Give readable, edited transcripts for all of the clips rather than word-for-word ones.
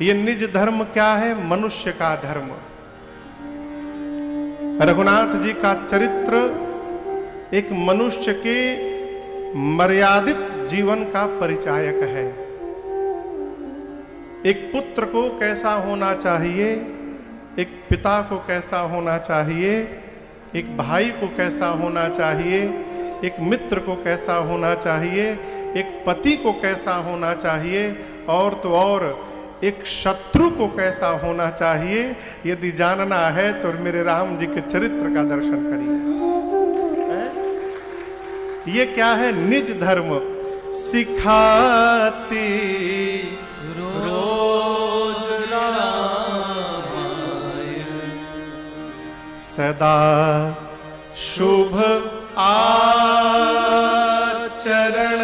ये निज धर्म क्या है? मनुष्य का धर्म। रघुनाथ जी का चरित्र एक मनुष्य के मर्यादित जीवन का परिचायक है। एक पुत्र को कैसा होना चाहिए, एक पिता को कैसा होना चाहिए, एक भाई को कैसा होना चाहिए, एक मित्र को कैसा होना चाहिए, एक पति को कैसा होना चाहिए, और तो और एक शत्रु को कैसा होना चाहिए, यदि जानना है तो मेरे राम जी के चरित्र का दर्शन करिए। ये क्या है? निज धर्म सिखाती रोज रामायण, सदा शुभ आचरण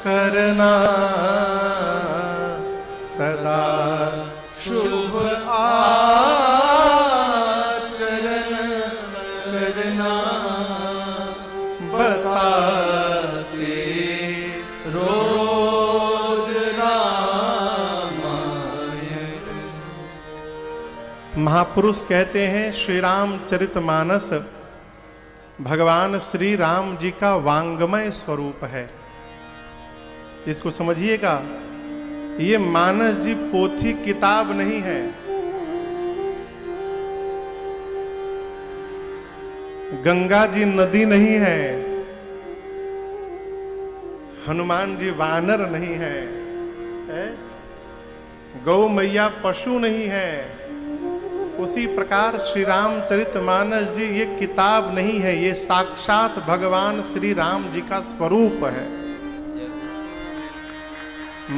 करना, सदा शुभ आचरण करना, बताते रोज रामायण। महापुरुष कहते हैं श्री रामचरितमानस भगवान श्री राम जी का वांगमय स्वरूप है। इसको समझिएगा, ये मानस जी पोथी किताब नहीं है, गंगा जी नदी नहीं है, हनुमान जी वानर नहीं है, गौ मैया पशु नहीं है। उसी प्रकार श्री रामचरितमानस जी ये किताब नहीं है, ये साक्षात भगवान श्री राम जी का स्वरूप है।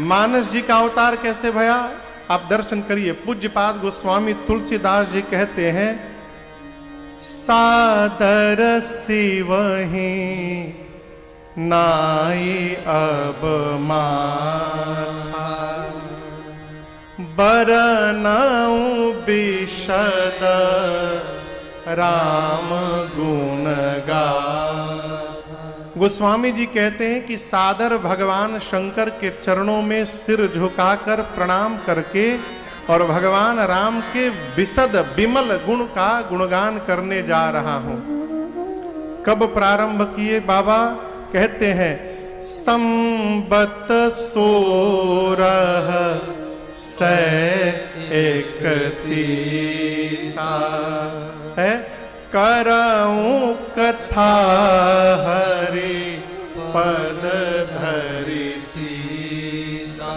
मानस जी का अवतार कैसे भया? आप दर्शन करिए। पूज्यपाद गोस्वामी तुलसीदास जी कहते हैं, सादर सिवहि नाई अब माथा, बरनाऊं बिशद राम गुण गाथा। गोस्वामी जी कहते हैं कि सादर भगवान शंकर के चरणों में सिर झुकाकर प्रणाम करके और भगवान राम के विशद विमल गुण का गुणगान करने जा रहा हूं। कब प्रारंभ किए बाबा? कहते हैं संबत 1631 है, कराऊं कथा हरि पद धरि सीसा।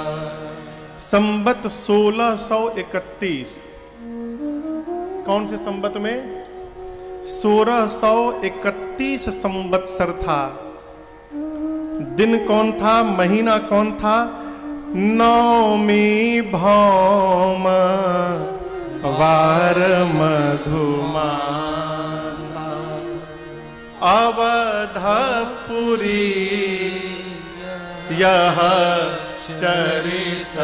संबत 1631। कौन से संबत में? 1631 संवत्सर था। दिन कौन था? महीना कौन था? नौमी भौम वार मधुमासा, अवधपुरी यह चरित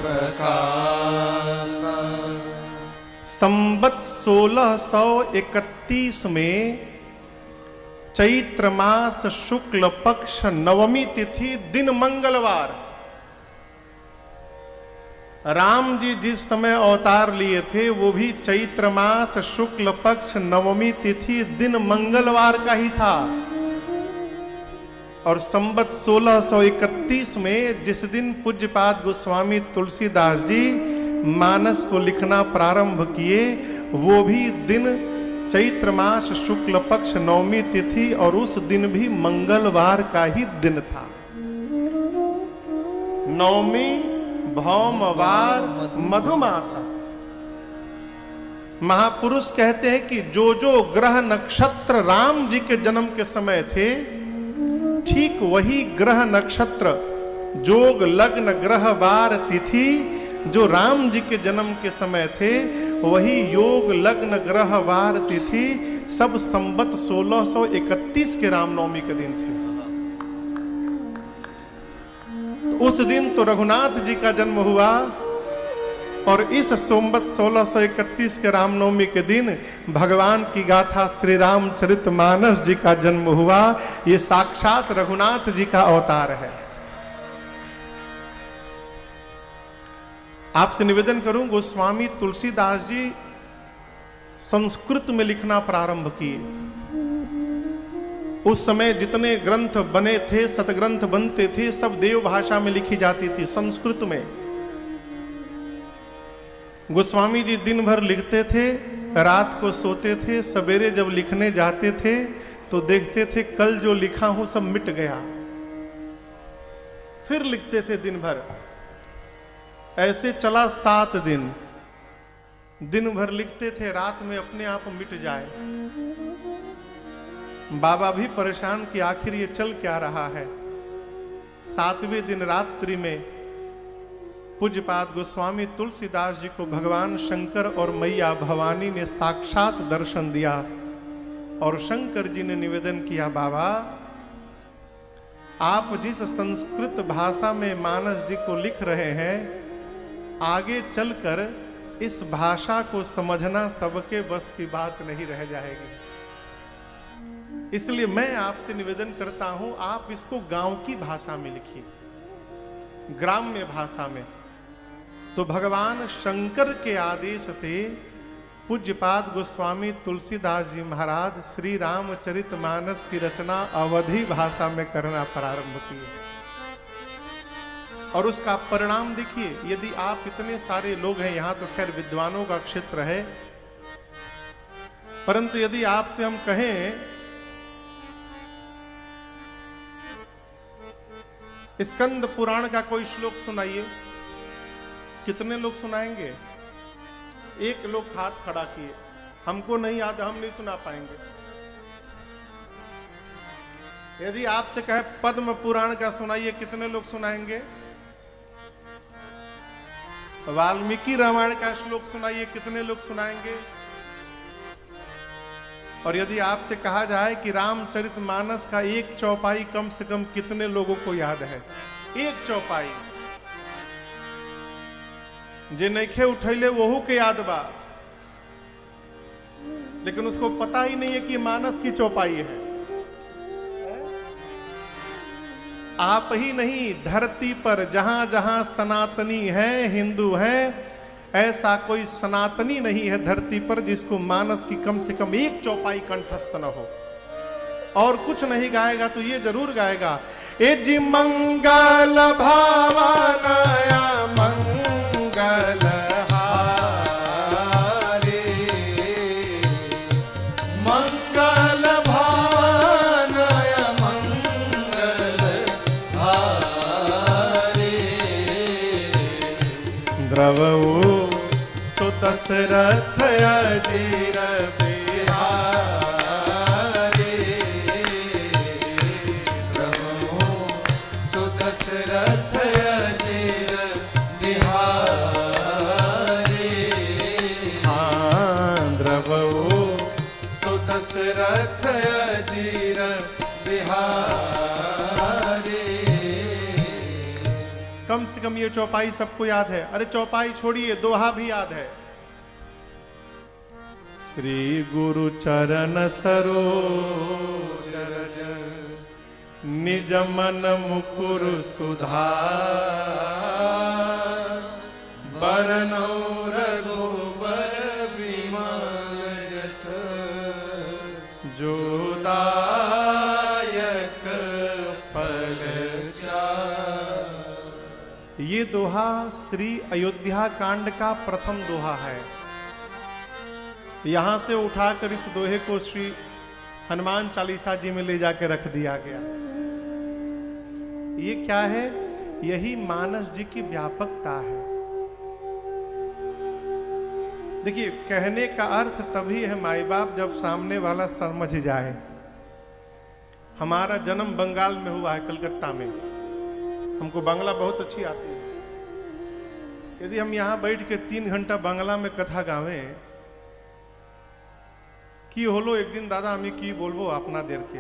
प्रकाशा। संबत 1631 में चैत्र मास शुक्ल पक्ष नवमी तिथि दिन मंगलवार, राम जी जिस समय अवतार लिए थे वो भी चैत्र मास शुक्ल पक्ष नवमी तिथि दिन मंगलवार का ही था। और संबत 1631 में जिस दिन पूज्यपाद गोस्वामी तुलसीदास जी मानस को लिखना प्रारंभ किए, वो भी दिन चैत्र मास शुक्ल पक्ष नवमी तिथि और उस दिन भी मंगलवार का ही दिन था। नवमी भौमवार मधुमासा। महापुरुष कहते हैं कि जो जो ग्रह नक्षत्र राम जी के जन्म के समय थे, ठीक वही ग्रह नक्षत्र जोग लग्न ग्रह वार तिथि जो राम जी के जन्म के समय थे, वही योग लग्न ग्रह वार तिथि सब संबत 1631 के रामनवमी के दिन थे। उस दिन तो रघुनाथ जी का जन्म हुआ और इस संबत 1631 के रामनवमी के दिन भगवान की गाथा श्री रामचरितमानस जी का जन्म हुआ। ये साक्षात रघुनाथ जी का अवतार है। आपसे निवेदन करूं, गोस्वामी तुलसीदास जी संस्कृत में लिखना प्रारंभ किए। उस समय जितने ग्रंथ बने थे, सतग्रंथ बनते थे, सब देव भाषा में लिखी जाती थी, संस्कृत में। गोस्वामी जी दिन भर लिखते थे, रात को सोते थे, सवेरे जब लिखने जाते थे तो देखते थे कल जो लिखा हूं सब मिट गया। फिर लिखते थे दिन भर। ऐसे चला 7 दिन। दिन भर लिखते थे, रात में अपने आप मिट जाए। बाबा भी परेशान कि आखिर ये चल क्या रहा है। 7वें दिन रात्रि में पूज्यपाद गोस्वामी तुलसीदास जी को भगवान शंकर और मैया भवानी ने साक्षात दर्शन दिया और शंकर जी ने निवेदन किया, बाबा आप जिस संस्कृत भाषा में मानस जी को लिख रहे हैं, आगे चलकर इस भाषा को समझना सबके बस की बात नहीं रह जाएगी। इसलिए मैं आपसे निवेदन करता हूं, आप इसको गांव की भाषा में लिखिए, ग्राम्य भाषा में। तो भगवान शंकर के आदेश से पूज्यपाद गोस्वामी तुलसीदास जी महाराज श्री रामचरितमानस की रचना अवधी भाषा में करना प्रारंभ किए। और उसका परिणाम देखिए, यदि आप इतने सारे लोग हैं, यहां तो खैर विद्वानों का क्षेत्र है, परंतु यदि आपसे हम कहें स्कंद पुराण का कोई श्लोक सुनाइए, कितने लोग सुनाएंगे? एक लोग हाथ खड़ा किए, हमको नहीं याद, हम नहीं सुना पाएंगे। यदि आपसे कहे पद्म पुराण का सुनाइए, कितने लोग सुनाएंगे? वाल्मीकि रामायण का श्लोक सुनाइए, कितने लोग सुनाएंगे? और यदि आपसे कहा जाए कि रामचरितमानस का एक चौपाई कम से कम कितने लोगों को याद है? एक चौपाई जे नइखे उठैले वहू के याद बा, लेकिन उसको पता ही नहीं है कि मानस की चौपाई है। आप ही नहीं, धरती पर जहां जहां सनातनी है, हिंदू है, ऐसा कोई सनातनी नहीं है धरती पर जिसको मानस की कम से कम एक चौपाई कंठस्थ न हो। और कुछ नहीं गाएगा तो ये जरूर गाएगा, ए जी मंगल भावनाया मंगल हारे, मंगल भावनाया मंगल हारे, द्रवऊ दशरथ अजीर बिहारी, प्रभु सुदशरथ अजीर बिहारी, हाँ द्रवऊ सुदशरथ अजीर बिहारी। कम से कम ये चौपाई सबको याद है। अरे चौपाई छोड़िए, दोहा भी याद है। श्री गुरु चरण सरोज रज निज मन मुकुर सुधार, बरनौ रघुबर विमल जस, जो दायक फल चार। ये दोहा श्री अयोध्या कांड का प्रथम दोहा है। यहां से उठाकर इस दोहे को श्री हनुमान चालीसा जी में ले जाकर रख दिया गया। ये क्या है? यही मानस जी की व्यापकता है। देखिए, कहने का अर्थ तभी है माई बाप जब सामने वाला समझ जाए। हमारा जन्म बंगाल में हुआ है, कलकत्ता में। हमको बांग्ला बहुत अच्छी आती है। यदि हम यहां बैठ के 3 घंटा बांग्ला में कथा गावें কি হলো একদিন দাদা আমি কি বলবো আপনাদেরকে,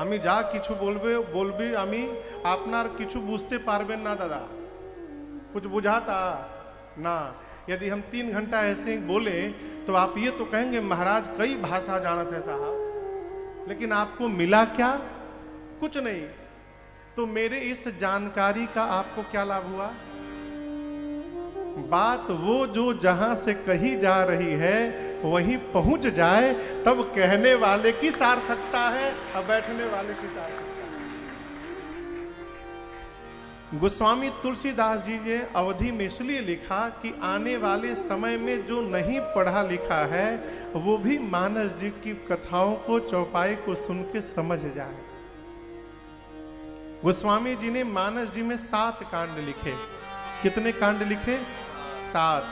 আমি যা কিছু বলবি আমি আপনার কিছু বুঝতে পারবেন না दादा, कुछ बुझाता ना। यदि हम 3 घंटा ऐसे ही बोले तो आप ये तो कहेंगे महाराज कई भाषा जानत है साहब, लेकिन आपको मिला क्या? कुछ नहीं। तो मेरे इस जानकारी का आपको क्या लाभ हुआ? बात वो जो जहां से कही जा रही है वहीं पहुंच जाए, तब कहने वाले की सार्थकता है और बैठने वाले की सार्थकता है। गोस्वामी तुलसीदास जी ने अवधि में इसलिए लिखा कि आने वाले समय में जो नहीं पढ़ा लिखा है वो भी मानस जी की कथाओं को, चौपाई को सुन के समझ जाए। गोस्वामी जी ने मानस जी में 7 कांड लिखे। कितने कांड लिखे? 7।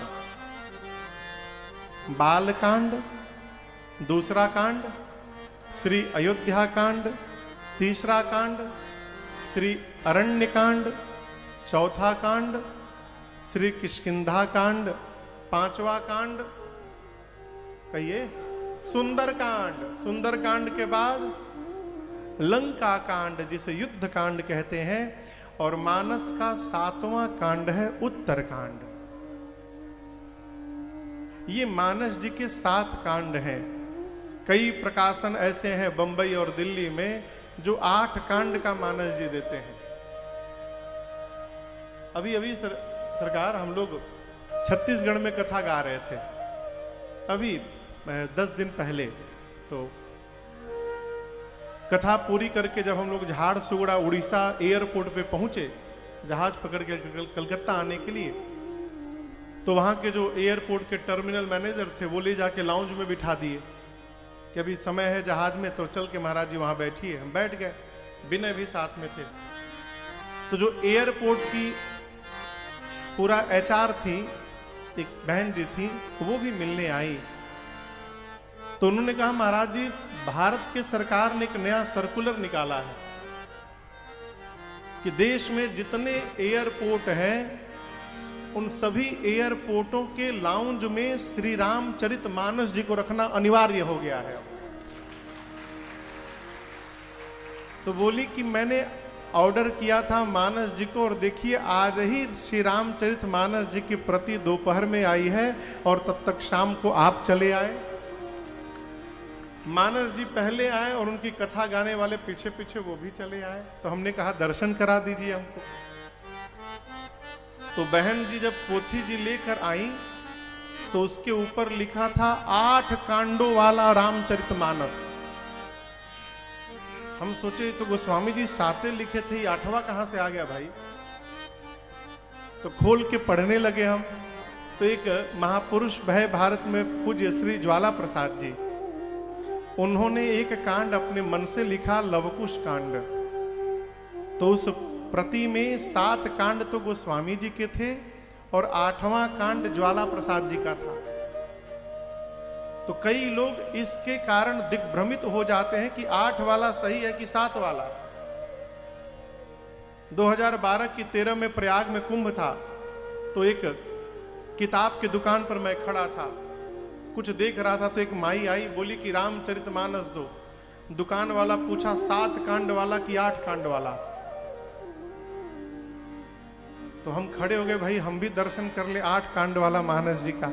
बाल कांड, दूसरा कांड श्री अयोध्या कांड, तीसरा कांड श्री अरण्य कांड, चौथा कांड श्री किष्किंधा कांड, 5वां कांड कहिए सुंदर कांड। सुंदर कांड के बाद लंका कांड जिसे युद्ध कांड कहते हैं, और मानस का 7वां कांड है उत्तर कांड। ये मानस जी के 7 कांड हैं। कई प्रकाशन ऐसे हैं बंबई और दिल्ली में जो 8 कांड का मानस जी देते हैं। अभी सरकार हम लोग छत्तीसगढ़ में कथा गा रहे थे अभी 10 दिन पहले। तो कथा पूरी करके जब हम लोग झारसुगड़ा उड़ीसा एयरपोर्ट पे पहुंचे जहाज पकड़ के कलकत्ता आने के लिए, तो वहां के जो एयरपोर्ट के टर्मिनल मैनेजर थे वो ले जाके लाउंज में बिठा दिए कि अभी समय है जहाज में, तो चल के महाराज जी वहां बैठिए। हम बैठ गए, विनय भी साथ में थे। तो जो एयरपोर्ट की पूरा HR थी, एक बहन जी थी, वो भी मिलने आई। तो उन्होंने कहा महाराज जी भारत के सरकार ने एक नया सर्कुलर निकाला है कि देश में जितने एयरपोर्ट हैं उन सभी एयरपोर्टों के लाउंज में श्री रामचरितमानस जी को रखना अनिवार्य हो गया है। तो बोली कि मैंने ऑर्डर किया था मानस जी को, और देखिए आज ही श्री रामचरितमानस जी की प्रति दोपहर में आई है और तब तक शाम को आप चले आए। मानस जी पहले आए और उनकी कथा गाने वाले पीछे पीछे वो भी चले आए। तो हमने कहा दर्शन करा दीजिए हमको। तो बहन जी जब पोथी जी लेकर आई तो उसके ऊपर लिखा था 8 कांडों वाला रामचरितमानस। हम सोचे तो गोस्वामी जी 7 लिखे थे, 8वां कहां से आ गया भाई। तो खोल के पढ़ने लगे हम। तो एक महापुरुष भय भारत में पूज्य श्री ज्वाला प्रसाद जी, उन्होंने एक कांड अपने मन से लिखा, लवकुश कांड। तो उस प्रति में 7 कांड तो गोस्वामी जी के थे और 8वां कांड ज्वाला प्रसाद जी का था। तो कई लोग इसके कारण दिग्भ्रमित हो जाते हैं कि 8 वाला सही है कि 7 वाला। 2012 की 13 में प्रयाग में कुंभ था। तो एक किताब की दुकान पर मैं खड़ा था, कुछ देख रहा था। तो एक माई आई, बोली कि रामचरितमानस दो। दुकान वाला पूछा 7 कांड वाला कि 8 कांड वाला। तो हम खड़े हो गए, भाई हम भी दर्शन कर ले 8 कांड वाला मानस जी का।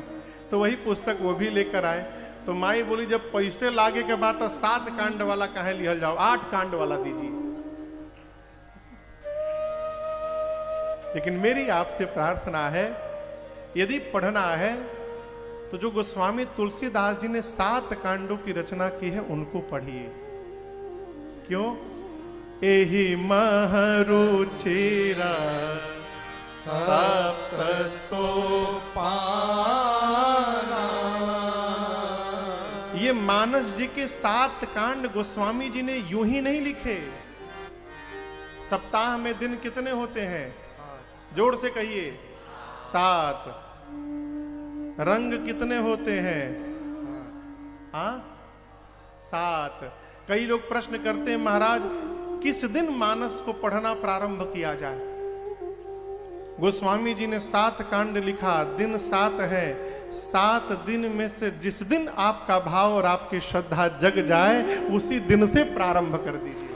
तो वही पुस्तक वो भी लेकर आए। तो माई बोली जब पैसे लागे के बाद 7 कांड वाला कहे लिहल जाओ, 8 कांड वाला दीजिए। लेकिन मेरी आपसे प्रार्थना है, यदि पढ़ना है तो जो गोस्वामी तुलसीदास जी ने 7 कांडों की रचना की है उनको पढ़िए। क्यों? एहि महरुचिरा सप्त सोपाना। ये मानस जी के 7 कांड गोस्वामी जी ने यूं ही नहीं लिखे। सप्ताह में दिन कितने होते हैं? जोर से कहिए 7। रंग कितने होते हैं? 7। कई लोग प्रश्न करते हैं महाराज किस दिन मानस को पढ़ना प्रारंभ किया जाए? गोस्वामी जी ने 7 कांड लिखा, दिन 7 है। 7 दिन में से जिस दिन आपका भाव और आपकी श्रद्धा जग जाए उसी दिन से प्रारंभ कर दीजिए।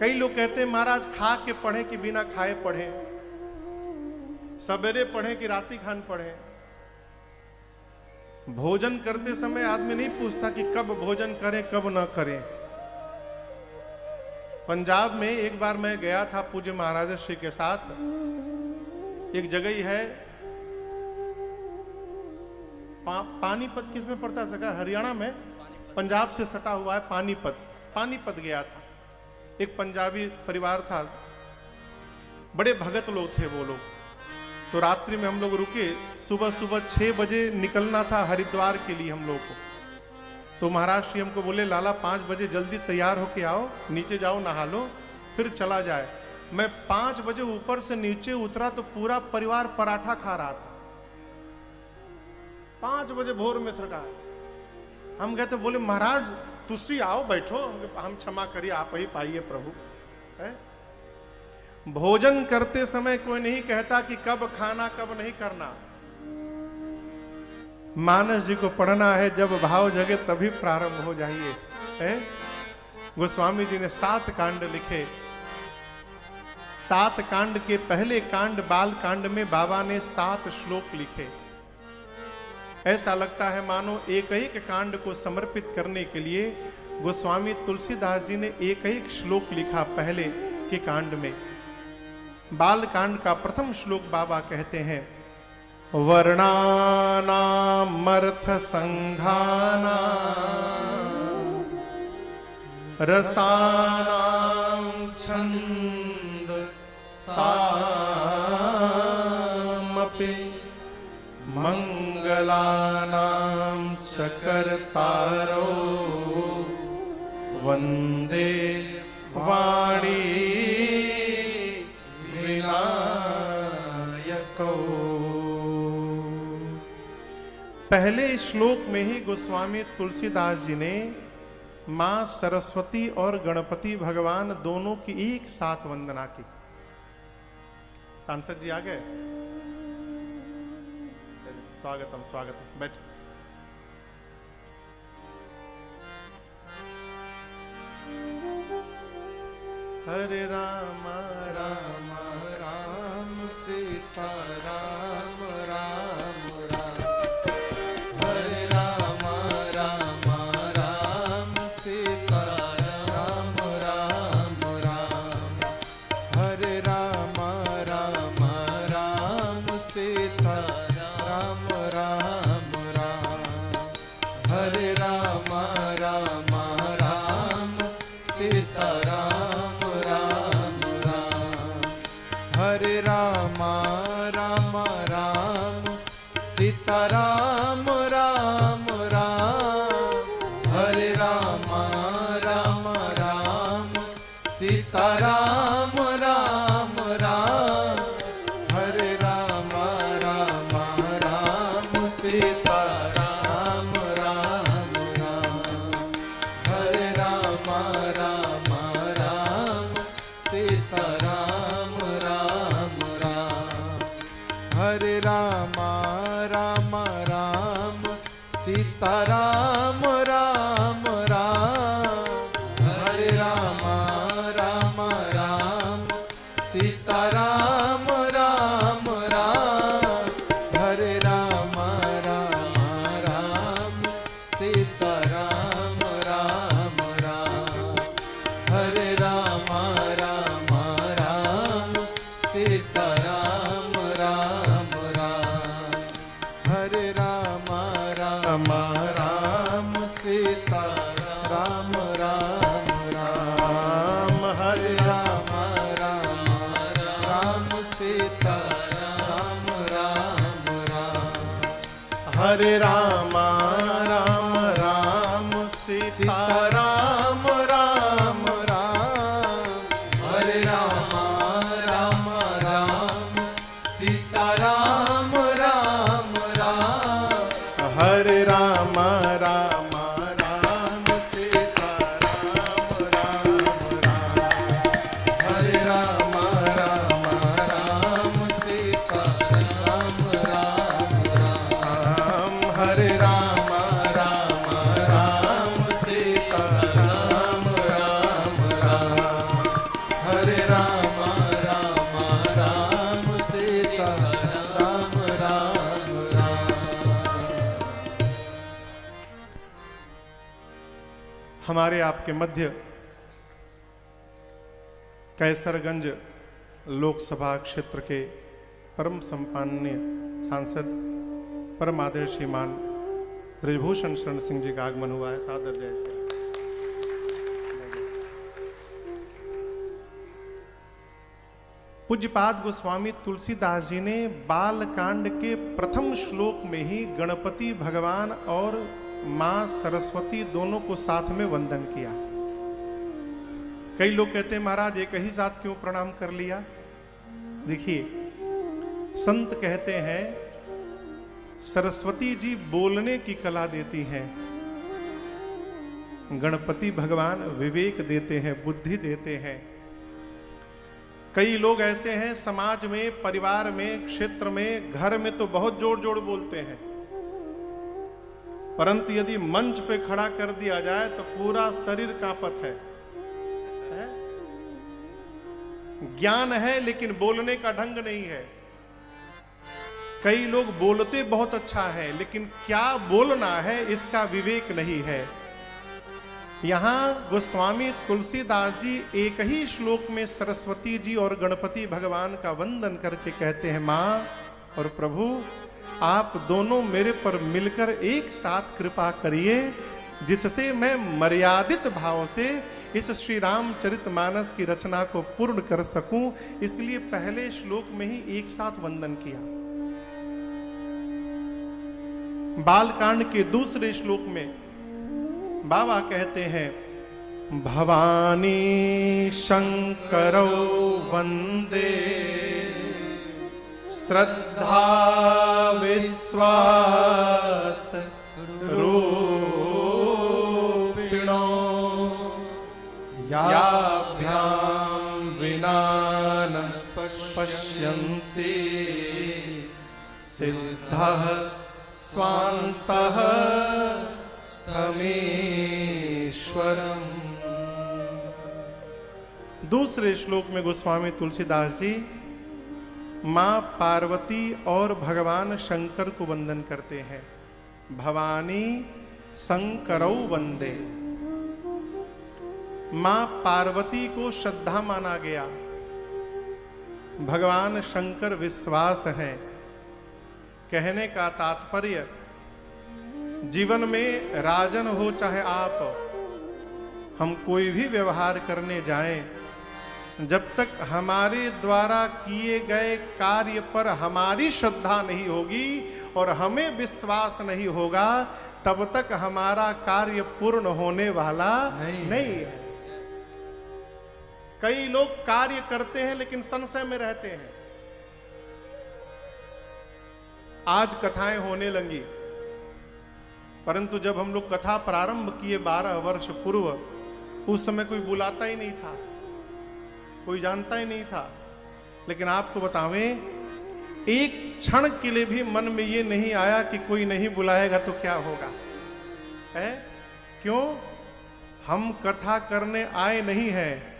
कई लोग कहते हैं महाराज खा के पढ़े कि बिना खाए पढ़े, सवेरे पढ़े कि रात्रि खान पढ़े। भोजन करते समय आदमी नहीं पूछता कि कब भोजन करें कब ना करें। पंजाब में एक बार मैं गया था पूज्य महाराज श्री के साथ। एक जगह ही है पानीपत, किस में पड़ता है सरकार? हरियाणा में, पंजाब से सटा हुआ है पानीपत। पानीपत गया था, एक पंजाबी परिवार था, बड़े भगत लोग थे वो लोग। तो रात्रि में हम लोग रुके, सुबह सुबह 6 बजे निकलना था हरिद्वार के लिए हम लोग को। तो महाराज श्री हमको बोले लाला 5 बजे जल्दी तैयार होके आओ, नीचे जाओ नहा लो फिर चला जाए। मैं 5 बजे ऊपर से नीचे उतरा तो पूरा परिवार पराठा खा रहा था। 5 बजे भोर में सरकार। हम गए तो बोले महाराज तुसी आओ बैठो, हम क्षमा करिए आप ही पाइए प्रभु। है? भोजन करते समय कोई नहीं कहता कि कब खाना कब नहीं करना। मानस जी को पढ़ना है, जब भाव जगे तभी प्रारंभ हो जाइए। गोस्वामी जी ने 7 कांड लिखे। 7 कांड के पहले कांड बाल कांड में बाबा ने 7 श्लोक लिखे। ऐसा लगता है मानो एक एक कांड को समर्पित करने के लिए गोस्वामी तुलसीदास जी ने एक एक श्लोक लिखा पहले के कांड में। बाल कांड का प्रथम श्लोक बाबा कहते हैं, वर्णानामर्थ संघानां रसानां छंद सामपि मंगलानां च कर्तारो वंदे वाणी विनायको। पहले श्लोक में ही गोस्वामी तुलसीदास जी ने मां सरस्वती और गणपति भगवान दोनों की एक साथ वंदना की। सांसद जी आ गए, स्वागतम स्वागतम, बैठ। हरे राम राम राम सीता राम राम राम, हरे राम राम राम सीता राम राम राम, हरे राम राम राम सीता राम राम राम, हरे राम राम राम सीता राम राम राम, हरे राम राम राम सीता राम राम राम, हरे राम राम राम सीता राम राम राम, हरे राम राम राम सीता राम राम राम, हरे राम राम राम सीता राम राम राम, हरे राम राम राम सीता राम राम राम, हरे राम राम राम सीता राम राम राम, हरे राम राम राम सीता राम राम राम, हरे राम राम राम सीता राम राम राम, हरे राम राम राम सीता राम राम राम, हरे राम राम राम सीता राम राम राम, हरे राम राम राम सीता राम राम राम, हरे राम राम राम सीता राम राम राम, हरे राम राम राम सीता राम राम राम, हरे राम राम राम सीता राम राम राम, हरे राम राम राम सीता राम राम राम, हरे राम राम राम सीता राम राम राम। हमारे आपके मध्य कैसरगंज लोकसभा क्षेत्र के परम सम्मान्य सांसद परम आदरणीय श्रीमान ब्रजभूषण शरण सिंह जी का आगमन हुआ है। सादर जय श्री राम। पूज्यपाद गोस्वामी तुलसीदास जी ने बालकांड के प्रथम श्लोक में ही गणपति भगवान और मां सरस्वती दोनों को साथ में वंदन किया। कई लोग कहते हैं महाराज एक ही साथ क्यों प्रणाम कर लिया। देखिए, संत कहते हैं सरस्वती जी बोलने की कला देती हैं, गणपति भगवान विवेक देते हैं, बुद्धि देते हैं। कई लोग ऐसे हैं समाज में, परिवार में, क्षेत्र में, घर में तो बहुत जोर जोर बोलते हैं, परंतु यदि मंच पे खड़ा कर दिया जाए तो पूरा शरीर कांपत है। ज्ञान है लेकिन बोलने का ढंग नहीं है। कई लोग बोलते बहुत अच्छा है लेकिन क्या बोलना है इसका विवेक नहीं है। यहां गोस्वामी तुलसीदास जी एक ही श्लोक में सरस्वती जी और गणपति भगवान का वंदन करके कहते हैं, मां और प्रभु आप दोनों मेरे पर मिलकर एक साथ कृपा करिए, जिससे मैं मर्यादित भाव से इस श्री रामचरितमानस की रचना को पूर्ण कर सकूं। इसलिए पहले श्लोक में ही एक साथ वंदन किया। बालकांड के दूसरे श्लोक में बाबा कहते हैं, भवानी शंकरौ वंदे श्रद्धा विश्वास रूपिणो याभ्यां विना न पश्यन्ति सिद्धः स्वान्तः स्थमेश्वरम्। दूसरे श्लोक में गोस्वामी तुलसीदास जी मां पार्वती और भगवान शंकर को वंदन करते हैं। भवानी शंकरौ वंदे, मां पार्वती को श्रद्धा माना गया, भगवान शंकर विश्वास है। कहने का तात्पर्य, जीवन में राजन हो चाहे आप, हम कोई भी व्यवहार करने जाएं, जब तक हमारे द्वारा किए गए कार्य पर हमारी श्रद्धा नहीं होगी और हमें विश्वास नहीं होगा, तब तक हमारा कार्य पूर्ण होने वाला नहीं है। कई लोग कार्य करते हैं लेकिन संशय में रहते हैं। आज कथाएं होने लगी, परंतु जब हम लोग कथा प्रारंभ किए 12 वर्ष पूर्व, उस समय कोई बुलाता ही नहीं था, कोई जानता ही नहीं था। लेकिन आपको बतावें, एक क्षण के लिए भी मन में ये नहीं आया कि कोई नहीं बुलाएगा तो क्या होगा, है? क्यों? हम कथा करने आए नहीं हैं,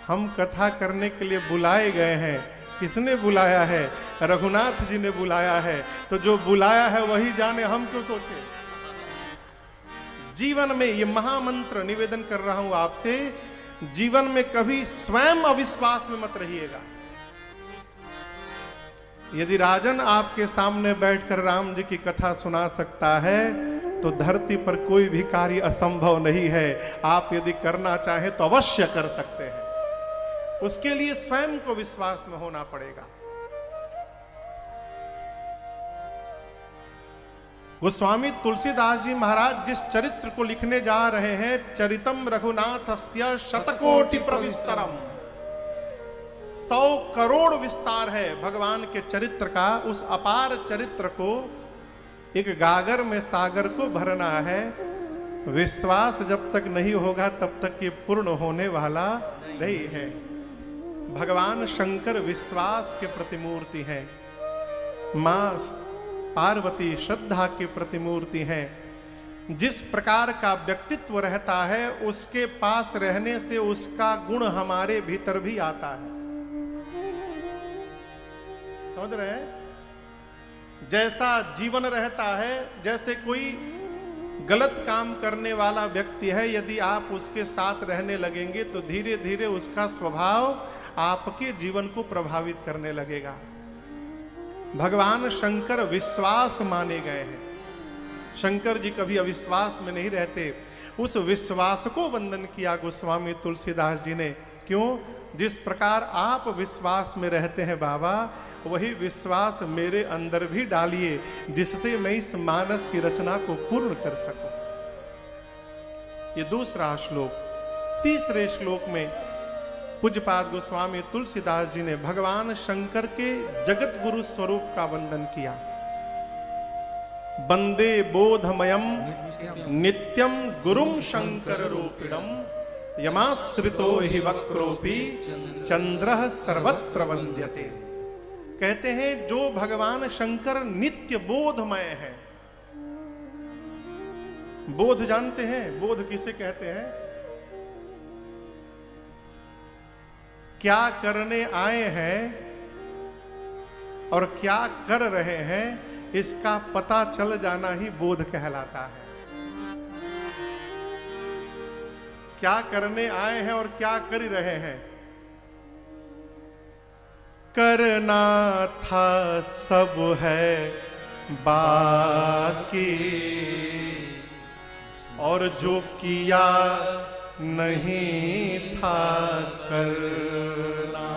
हम कथा करने के लिए बुलाए गए हैं। किसने बुलाया है? रघुनाथ जी ने बुलाया है। तो जो बुलाया है वही जाने, हम क्यों सोचे। जीवन में ये महामंत्र निवेदन कर रहा हूं आपसे, जीवन में कभी स्वयं अविश्वास में मत रहिएगा। यदि राजन आपके सामने बैठकर राम जी की कथा सुना सकता है तो धरती पर कोई भी कार्य असंभव नहीं है। आप यदि करना चाहें तो अवश्य कर सकते हैं। उसके लिए स्वयं को विश्वास में होना पड़ेगा। गोस्वामी तुलसीदास जी महाराज जिस चरित्र को लिखने जा रहे हैं, चरितम रघुनाथस्य शतकोटि प्रविस्तरम, 100 करोड़ विस्तार है भगवान के चरित्र का। उस अपार चरित्र को एक गागर में सागर को भरना है। विश्वास जब तक नहीं होगा तब तक ये पूर्ण होने वाला नहीं है। भगवान शंकर विश्वास के प्रतिमूर्ति हैं, मां पार्वती श्रद्धा की प्रतिमूर्ति हैं। जिस प्रकार का व्यक्तित्व रहता है उसके पास रहने से उसका गुण हमारे भीतर भी आता है। समझ रहे हैं? जैसा जीवन रहता है, जैसे कोई गलत काम करने वाला व्यक्ति है, यदि आप उसके साथ रहने लगेंगे तो धीरे धीरे उसका स्वभाव आपके जीवन को प्रभावित करने लगेगा। भगवान शंकर विश्वास माने गए हैं। शंकर जी कभी अविश्वास में नहीं रहते। उस विश्वास को वंदन किया गोस्वामी तुलसीदास जी ने। क्यों? जिस प्रकार आप विश्वास में रहते हैं बाबा, वही विश्वास मेरे अंदर भी डालिए, जिससे मैं इस मानस की रचना को पूर्ण कर सकूं। ये दूसरा श्लोक। तीसरे श्लोक में पूज्यपाद गोस्वामी तुलसीदास जी ने भगवान शंकर के जगत गुरु स्वरूप का वंदन किया। वंदे बोधमयम नित्यम गुरुम शंकर रूपिणम यमाश्रितो हि वक्रोपि चंद्रः सर्वत्र वंद्यते। कहते हैं जो भगवान शंकर नित्य बोधमय है। बोध जानते हैं? बोध किसे कहते हैं? क्या करने आए हैं और क्या कर रहे हैं, इसका पता चल जाना ही बोध कहलाता है। क्या करने आए हैं और क्या कर रहे हैं। करना था सब है बाकी, और जो किया नहीं था करना।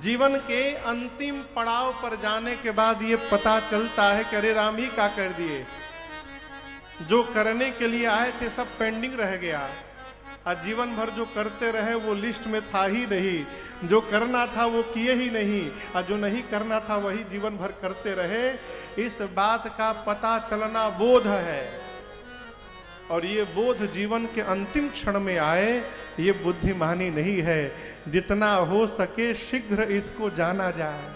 जीवन के अंतिम पड़ाव पर जाने के बाद ये पता चलता है कि अरे राम ही क्या कर दिए। जो करने के लिए आए थे सब पेंडिंग रह गया। आज जीवन भर जो करते रहे वो लिस्ट में था ही नहीं। जो करना था वो किए ही नहीं, और जो नहीं करना था वही जीवन भर करते रहे। इस बात का पता चलना बोध है, और ये बोध जीवन के अंतिम क्षण में आए, ये बुद्धिमानी नहीं है। जितना हो सके शीघ्र इसको जाना जाए।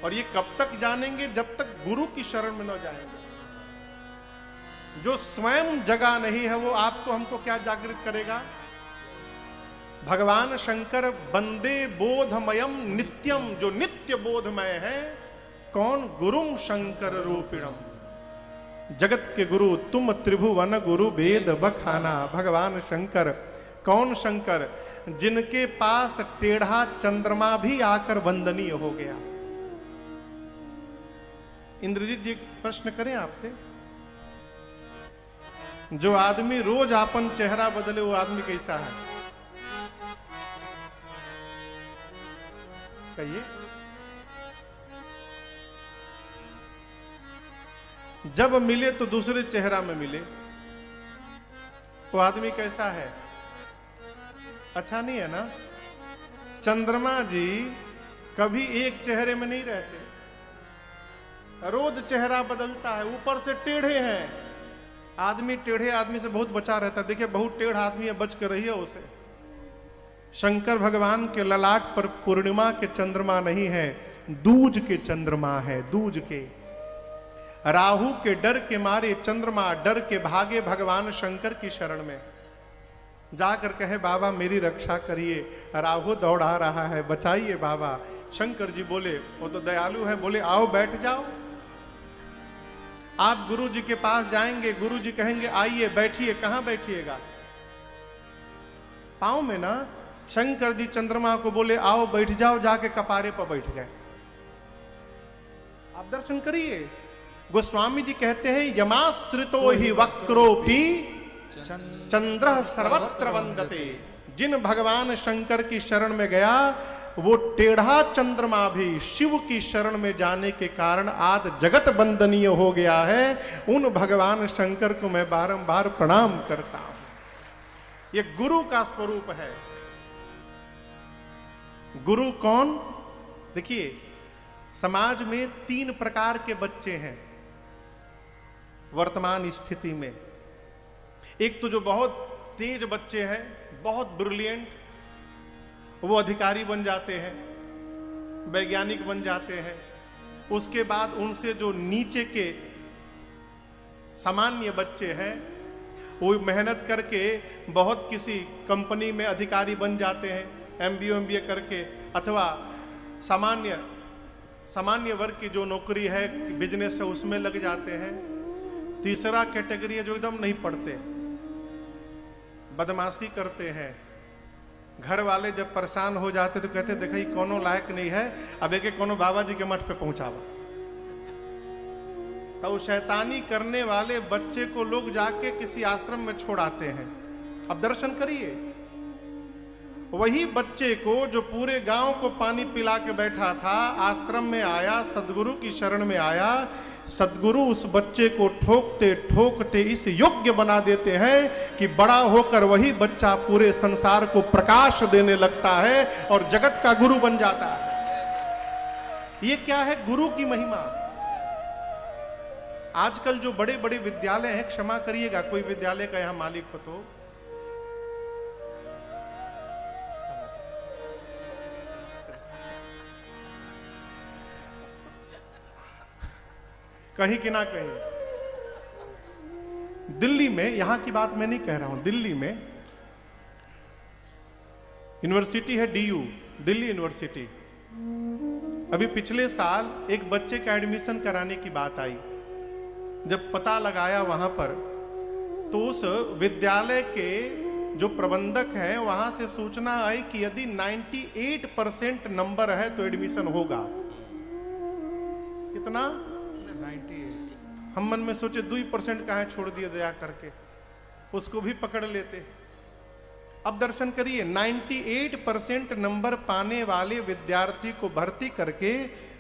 और ये कब तक जानेंगे? जब तक गुरु की शरण में न जाएंगे। जो स्वयं जगा नहीं है वो आपको हमको क्या जागृत करेगा? भगवान शंकर वंदे बोधमयम नित्यम, जो नित्य बोधमय है। कौन? गुरुम शंकर रूपिणम, जगत के गुरु तुम त्रिभुवन गुरु वेद बखाना। भगवान शंकर। कौन शंकर? जिनके पास टेढ़ा चंद्रमा भी आकर वंदनीय हो गया। इंद्रजीत जी एक प्रश्न करें आपसे। जो आदमी रोज अपन चेहरा बदले वो आदमी कैसा है? कहिए। जब मिले तो दूसरे चेहरा में मिले, वो आदमी कैसा है? अच्छा नहीं है ना? चंद्रमा जी कभी एक चेहरे में नहीं रहते, रोज चेहरा बदलता है। ऊपर से टेढ़े हैं। आदमी टेढ़े आदमी से बहुत बचा रहता है। देखिए बहुत टेढ़ा आदमी है, बच कर रहिए उसे। शंकर भगवान के ललाट पर पूर्णिमा के चंद्रमा नहीं है, दूज के चंद्रमा है। दूज के राहु के डर के मारे चंद्रमा डर के भागे भगवान शंकर की शरण में। जाकर कहे बाबा मेरी रक्षा करिए, राहु दौड़ा रहा है, बचाइए बाबा। शंकर जी बोले, वो तो दयालु है, बोले आओ बैठ जाओ। आप गुरु जी के पास जाएंगे, गुरु जी कहेंगे आइए बैठिए। कहां बैठिएगा? पांव में ना। शंकर जी चंद्रमा को बोले आओ बैठ जाओ, जाके कपारे पर बैठ गए। आप दर्शन करिए। गोस्वामी जी कहते हैं यमाश्रितो हि वक्रोपि चंद्रः सर्वत्र वंदते। जिन भगवान शंकर की शरण में गया वो टेढ़ा चंद्रमा भी शिव की शरण में जाने के कारण आज जगत वंदनीय हो गया है। उन भगवान शंकर को मैं बारंबार प्रणाम करता हूं। ये गुरु का स्वरूप है। गुरु कौन? देखिए समाज में 3 प्रकार के बच्चे हैं वर्तमान स्थिति में। एक तो जो बहुत तेज बच्चे हैं, बहुत ब्रिलियंट, वो अधिकारी बन जाते हैं, वैज्ञानिक बन जाते हैं। उसके बाद उनसे जो नीचे के सामान्य बच्चे हैं वो मेहनत करके बहुत किसी कंपनी में अधिकारी बन जाते हैं, MBA करके, अथवा सामान्य वर्ग की जो नौकरी है, बिजनेस है, उसमें लग जाते हैं। तीसरा कैटेगरी है जो एकदम नहीं पढ़ते, बदमाशी करते हैं, घर वाले जब परेशान हो जाते तो कहते देखा ये कोनो लायक नहीं है, अब एक कोनो बाबा जी के मठ पे पहुंचावा। तो शैतानी करने वाले बच्चे को लोग जाके किसी आश्रम में छोड़ाते हैं। अब दर्शन करिए, वही बच्चे को जो पूरे गांव को पानी पिला के बैठा था, आश्रम में आया, सदगुरु की शरण में आया, सदगुरु उस बच्चे को ठोकते ठोकते इस योग्य बना देते हैं कि बड़ा होकर वही बच्चा पूरे संसार को प्रकाश देने लगता है और जगत का गुरु बन जाता है। ये क्या है? गुरु की महिमा। आजकल जो बड़े बड़े विद्यालय हैं, क्षमा करिएगा कोई विद्यालय का यहां मालिक हो तो, कहीं कि ना कहीं दिल्ली में, यहां की बात मैं नहीं कह रहा हूं, दिल्ली में यूनिवर्सिटी है DU, दिल्ली यूनिवर्सिटी। अभी पिछले साल एक बच्चे का एडमिशन कराने की बात आई। जब पता लगाया वहां पर, तो उस विद्यालय के जो प्रबंधक हैं वहां से सूचना आई कि यदि 98% नंबर है तो एडमिशन होगा। कितना? 98। हम मन में सोचे 2% कहाँ छोड़ दिए दया करके, उसको भी पकड़ लेते। अब दर्शन करिए, 98% नंबर पाने वाले विद्यार्थी को भर्ती करके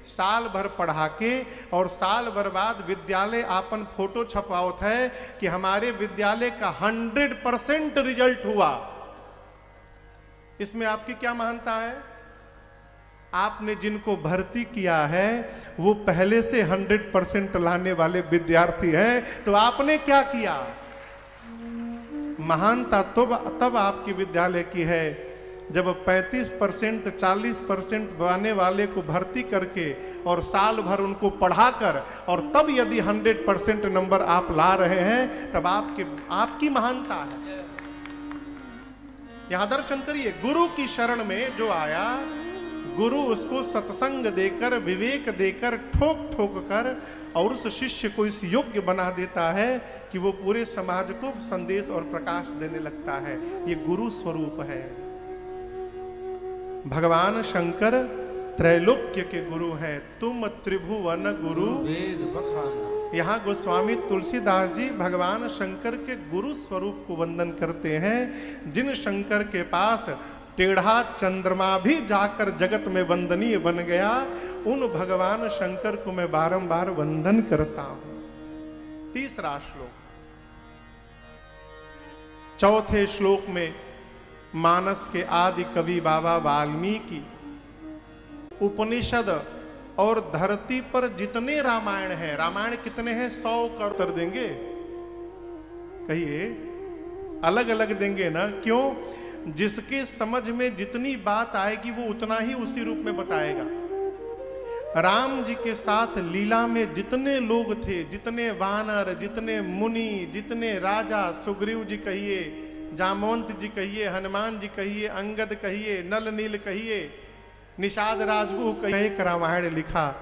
साल भर पढ़ा के और साल भर बाद विद्यालय आपन फोटो छपावत है कि हमारे विद्यालय का 100% रिजल्ट हुआ। इसमें आपकी क्या महानता है? आपने जिनको भर्ती किया है वो पहले से 100% लाने वाले विद्यार्थी हैं, तो आपने क्या किया? महानता तो तब आपकी विद्यालय की है जब 35% 40% पाने वाले को भर्ती करके और साल भर उनको पढ़ाकर और तब यदि 100% नंबर आप ला रहे हैं, तब आपकी महानता है। यहां दर्शन करिए, गुरु की शरण में जो आया, गुरु उसको सत्संग देकर, विवेक देकर, ठोक ठोक कर और उस शिष्य को इस योग्य बना देता है कि वो पूरे समाज को संदेश और प्रकाश देने लगता है। ये गुरु स्वरूप है। भगवान शंकर त्रैलोक्य के गुरु हैं। तुम त्रिभुवन गुरु वेद बखाना। यहाँ गोस्वामी तुलसीदास जी भगवान शंकर के गुरु स्वरूप को वंदन करते हैं। जिन शंकर के पास टेढ़ा चंद्रमा भी जाकर जगत में वंदनीय बन गया, उन भगवान शंकर को मैं बारंबार वंदन करता हूं। तीसरा श्लोक, चौथे श्लोक में मानस के आदि कवि बाबा वाल्मीकि उपनिषद और धरती पर जितने रामायण हैं, रामायण कितने हैं? 100 का उत्तर देंगे? कहिए, अलग अलग देंगे ना? क्यों? जिसके समझ में जितनी बात आएगी वो उतना ही उसी रूप में बताएगा। राम जी के साथ लीला में जितने लोग थे, जितने वानर, जितने मुनि, जितने राजा, सुग्रीव जी कहिए, जामवंत जी कहिए, हनुमान जी कहिए, अंगद कहिए, नल नील कहिए, निषाद राजगुह कहिए, रामायण लिखा।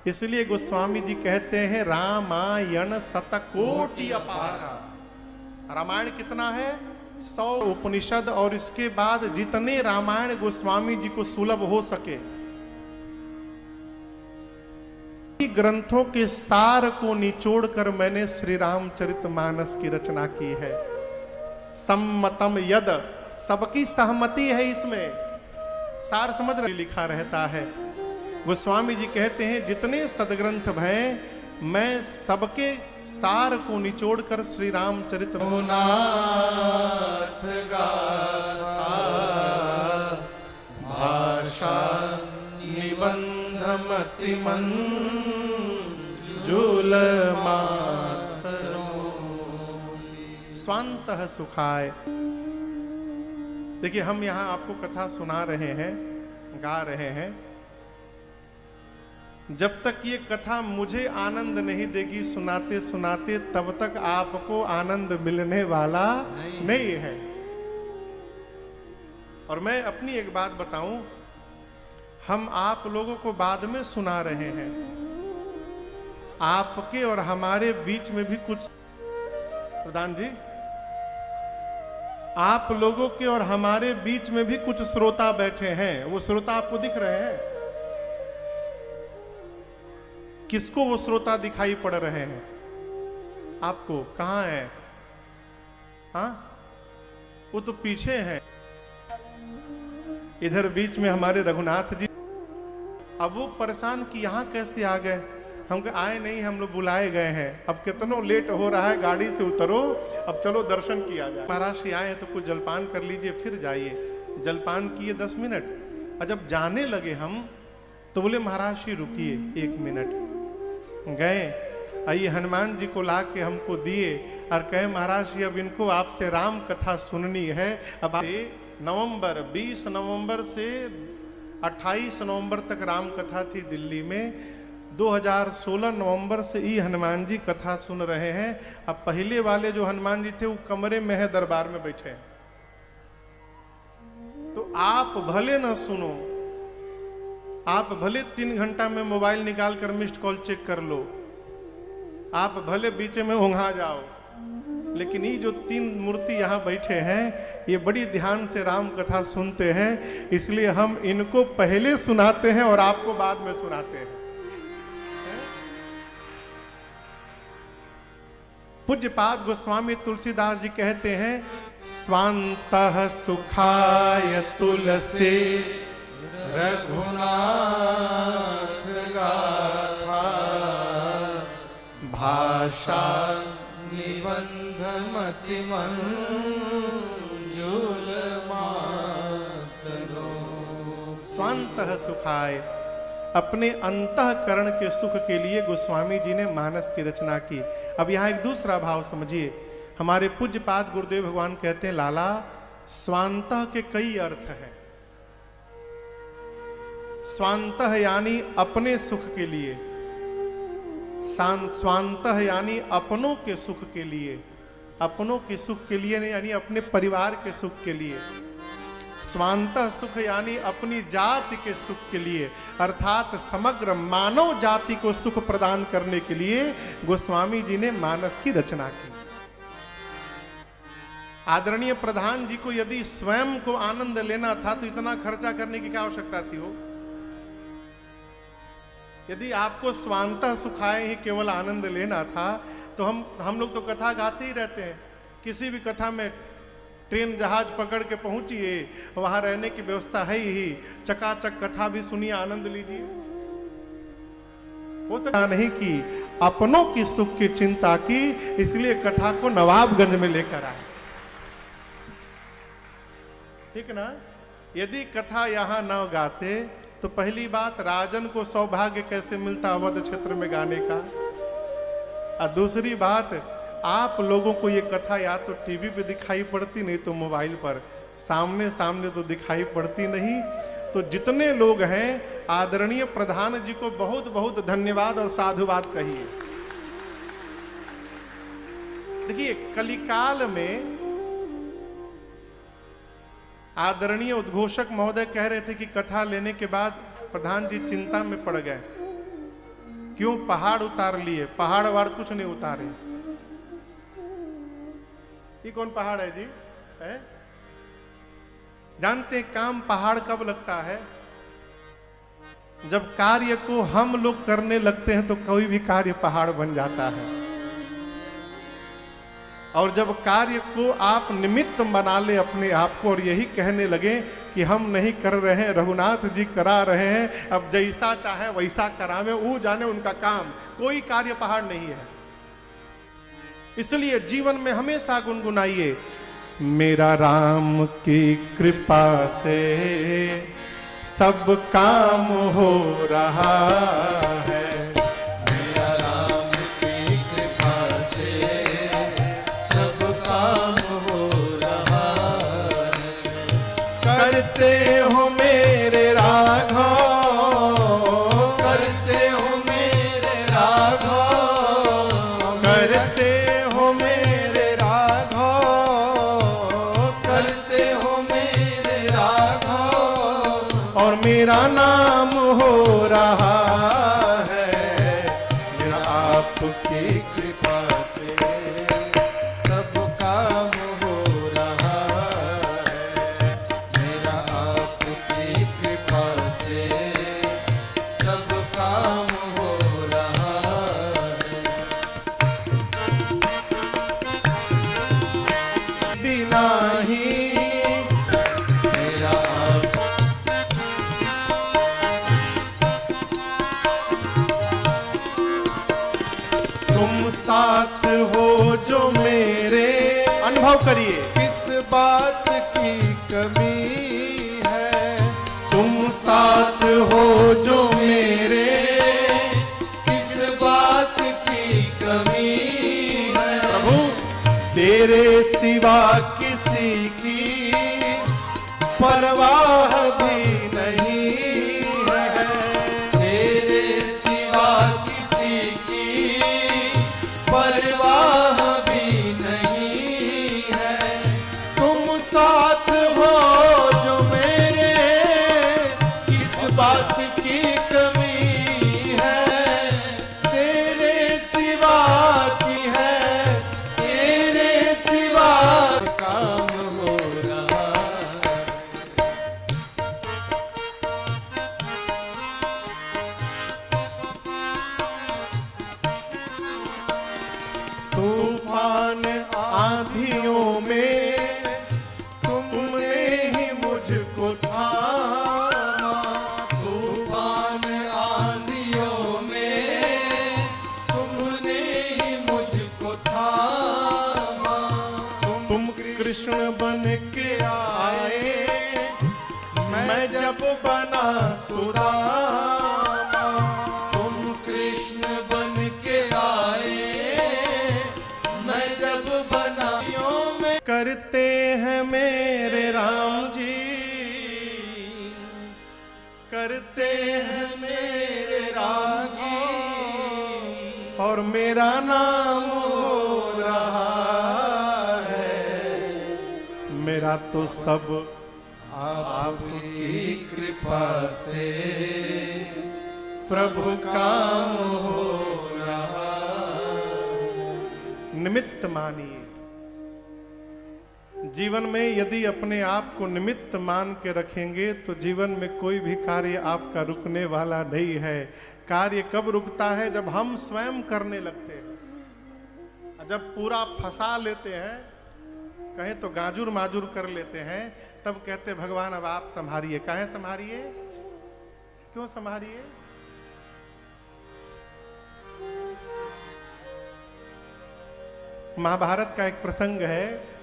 इसलिए गोस्वामी जी कहते हैं रामायण शतकोटि अपारा। रामायण कितना है? 100 उपनिषद और इसके बाद जितने रामायण गोस्वामी जी को सुलभ हो सके, ग्रंथों के सार को निचोड़कर मैंने श्री रामचरितमानस की रचना की है। सम्मतम यद, सबकी सहमति है इसमें, सार समझ रहे लिखा रहता है। गोस्वामी जी कहते हैं जितने सदग्रंथ हैं मैं सबके सार को निचोड़कर श्री रामचरित भाषा निबंध मतिमन जुल स्वांतः सुखाय। देखिए, हम यहाँ आपको कथा सुना रहे हैं, गा रहे हैं। जब तक ये कथा मुझे आनंद नहीं देगी सुनाते सुनाते, तब तक आपको आनंद मिलने वाला नहीं है। और मैं अपनी एक बात बताऊं, हम आप लोगों को बाद में सुना रहे हैं। आपके और हमारे बीच में भी कुछ, प्रधान जी आप लोगों के और हमारे बीच में भी कुछ श्रोता बैठे हैं। वो श्रोता आपको दिख रहे हैं? किसको वो श्रोता दिखाई पड़ रहे हैं? आपको कहां है? हाँ, वो तो पीछे हैं। इधर बीच में हमारे रघुनाथ जी। अब वो परेशान कि यहां कैसे आ गए? हम आए नहीं, हम लोग बुलाए गए हैं। अब कितनो लेट हो रहा है, गाड़ी से उतरो, अब चलो दर्शन किया जाए। महाराज श्री आए तो कुछ जलपान कर लीजिए, फिर जाइए। जलपान किए 10 मिनट, और जब जाने लगे हम तो बोले महाराज श्री रुकिए 1 मिनट। गए, आइए हनुमान जी को ला के हमको दिए और कहे महाराज जी अब इनको आपसे राम कथा सुननी है। अब नवंबर 20 नवंबर से 28 नवंबर तक राम कथा थी दिल्ली में। 2016 नवंबर से ही हनुमान जी कथा सुन रहे हैं। अब पहले वाले जो हनुमान जी थे वो कमरे में है, दरबार में बैठे हैं। तो आप भले ना सुनो, आप भले 3 घंटा में मोबाइल निकाल कर मिस्ड कॉल चेक कर लो, आप भले बीच में ओंघा जाओ, लेकिन ये जो 3 मूर्ति यहाँ बैठे हैं ये बड़ी ध्यान से राम कथा सुनते हैं। इसलिए हम इनको पहले सुनाते हैं और आपको बाद में सुनाते हैं। पूज्यपाद गोस्वामी तुलसीदास जी कहते हैं, स्वांतः सुखाय तुलसी रघुनाथ गाथा भाषा निबंध मति मंजुल मातरो। स्वांतः सुखाय, अपने अंतःकरण के सुख के लिए गोस्वामी जी ने मानस की रचना की। अब यहाँ एक दूसरा भाव समझिए। हमारे पूज्यपाद गुरुदेव भगवान कहते हैं, लाला स्वांतः के कई अर्थ हैं। स्वांतः यानी अपने सुख के लिए, स्वांतः यानी अपनों के सुख के लिए, अपनों के सुख के लिए यानी अपने परिवार के सुख के लिए। स्वांतः सुख यानी अपनी जाति के सुख के लिए, अर्थात समग्र मानव जाति को सुख प्रदान करने के लिए गोस्वामी जी ने मानस की रचना की। आदरणीय प्रधान जी को यदि स्वयं को आनंद लेना था तो इतना खर्चा करने की क्या आवश्यकता थी हो? यदि आपको स्वांतः सुखाए ही केवल आनंद लेना था तो हम लोग तो कथा गाते ही रहते हैं। किसी भी कथा में ट्रेन जहाज पकड़ के पहुंचिए, वहां रहने की व्यवस्था है ही, चकाचक कथा भी सुनिए, आनंद लीजिए। हो सकता नहीं कि अपनों की सुख की चिंता की, इसलिए कथा को नवाबगंज में लेकर आए। ठीक ना? यदि कथा यहां न गाते तो पहली बात, राजन को सौभाग्य कैसे मिलता अवध क्षेत्र में गाने का, और दूसरी बात, आप लोगों को ये कथा या तो टीवी पे दिखाई पड़ती, नहीं तो मोबाइल पर, सामने सामने तो दिखाई पड़ती नहीं। तो जितने लोग हैं आदरणीय प्रधान जी को बहुत बहुत धन्यवाद और साधुवाद कहिए। देखिए, कलिकाल में आदरणीय उद्घोषक महोदय कह रहे थे कि कथा लेने के बाद प्रधान जी चिंता में पड़ गए। क्यों? पहाड़ उतार लिए। पहाड़ वाड़ कुछ नहीं उतारे। ये कौन पहाड़ है जी? है? जानते काम पहाड़ कब लगता है? जब कार्य को हम लोग करने लगते हैं तो कोई भी कार्य पहाड़ बन जाता है, और जब कार्य को आप निमित्त बना ले अपने आप को और यही कहने लगे कि हम नहीं कर रहे हैं, रघुनाथ जी करा रहे हैं, अब जैसा चाहे वैसा करावे, वो जाने उनका काम, कोई कार्य पहाड़ नहीं है। इसलिए जीवन में हमेशा गुनगुनाइए, मेरा राम की कृपा से सब काम हो रहा है। मेरा राम की कृपा से सब काम हो रहा है। करते हो मेरे राघव, करते हो मेरे राघव, करते हो मेरे राघव, करते हो मेरे राघव, और मेरा नाम हो रहा है। मेरा आपकी कृपा से सब काम हो रहा तुम साथ हो जो मेरे, अनुभव करिए, किस बात की कमी है, तुम साथ हो जो मेरे, किस बात की कमी है, प्रभु तेरे सिवा किसी की परवाह भी नहीं है, तेरे सिवा किसी की परवाह भी नहीं है, तुम साथ हो जो मेरे, किस बात की कमी है, तेरे सिवा की है, तेरे सिवा काम हो रहा है। तूफान आंधियों में तुमने ही मुझको थामा, तूफान आंधियों में तुमने ही मुझको थामा, तुम कृष्ण बन के आए, मैं जब बना सुदामा, तुम कृष्ण बन के आए, मैं जब बनाइयों में करते हैं मेरे राम जी, करते हैं मेरे राम जी, और मेरा नाम हो रहा है, मेरा तो सब आपकी कृपा से प्रभु काम हो रहा। निमित्त मानिए। जीवन में यदि अपने आप को निमित्त मान के रखेंगे तो जीवन में कोई भी कार्य आपका रुकने वाला नहीं है। कार्य कब रुकता है? जब हम स्वयं करने लगते हैं। जब पूरा फंसा लेते हैं, कहें तो गाजुर माजुर कर लेते हैं, तब कहते भगवान अब आप संभालिए। काहे संभालिए? क्यों संभालिए? महाभारत का एक प्रसंग है।